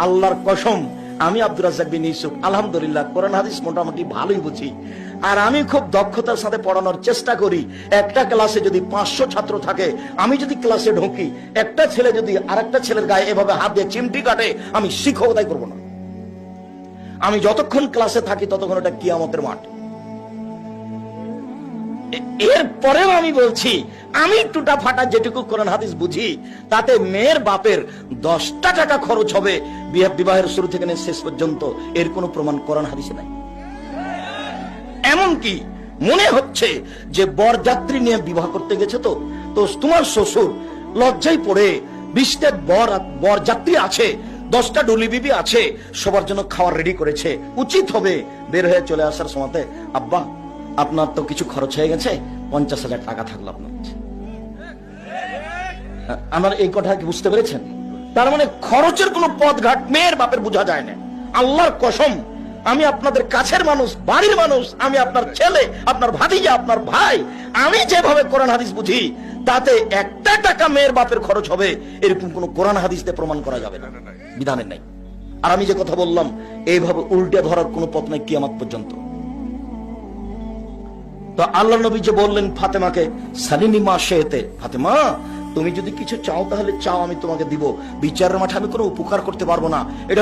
আল্লাহর কসম, আমি আব্দুর রাজ্জাক বিন ইউসুফ আলহামদুলিল্লাহ কোরআন হাদিস মোটামুটি ভালোই বুঝি, আর আমি খুব দক্ষতার সাথে পড়ানোর চেষ্টা করি। একটা ক্লাসে যদি 500 ছাত্র থাকে, আমি যদি ক্লাসে ঢুকি, একটা ছেলে যদি আরেকটা ছেলের গায়ে এভাবে হাত দিয়ে চিমটি কাটে, আমি শিক্ষকতাই করবো না। আমি যতক্ষণ ক্লাসে থাকি ততক্ষণ এটা কিয়ামতের মাঠ। এরপরেও আমি বলছি, আমি টুটা ফাটা যেটুকু কোরআন হাদিস বুঝি, তাতে মেয়ের বাপের 10টা টাকা খরচ হবে বিবাহের শুরু থেকে শেষ পর্যন্ত, এর কোনো প্রমাণ কোরআন হাদিসে নাই। এমনকি মনে হচ্ছে যে বরযাত্রী নিয়ে বিবাহ করতে গেছে, তো তোমার শ্বশুর লজ্জায় পড়ে 20টা বরযাত্রী আছে, 10টা ডুলি বিবি আছে, সবার জন্য খাবার রেডি করেছে, উচিত হবে বের হয়ে চলে আসার সময়, আব্বা আপনার তো কিছু খরচ হয়ে গেছে, 50,000 টাকা থাকলো আপনার কাছে। আমার এই কথা কি বুঝতে পেরেছেন? তার মানে খরচের কোনো পথঘাট মেয়ের বাপের বোঝা যায় না। আল্লাহর কসম, আমি আপনাদের কাছের মানুষ, বাড়ির মানুষ, আমি আপনার ছেলে, আপনার ভাতিজা, আপনার ভাই, আমি যেভাবে কোরআন হাদিস বুঝি, তাতে 1টা টাকা মেয়ের বাপের খরচ হবে এরকম কোন কোরআন হাদিস দিয়ে প্রমাণ করা যাবে না, বিধানের নাই। আর আমি যে কথা বললাম, এইভাবে উল্টে ধরার কোনো পথ নাই কিয়ামত পর্যন্ত। তো আল্লাহ নবী যে বললেন ফাতেমাকে, সালিনি মা শেতে, ফাতেমা তুমি যদি কিছু চাও তাহলে চাও, আমি তোমাকে দিব, বিচারের মাঠে আমি কোনো উপকার করতে পারবো না। এটা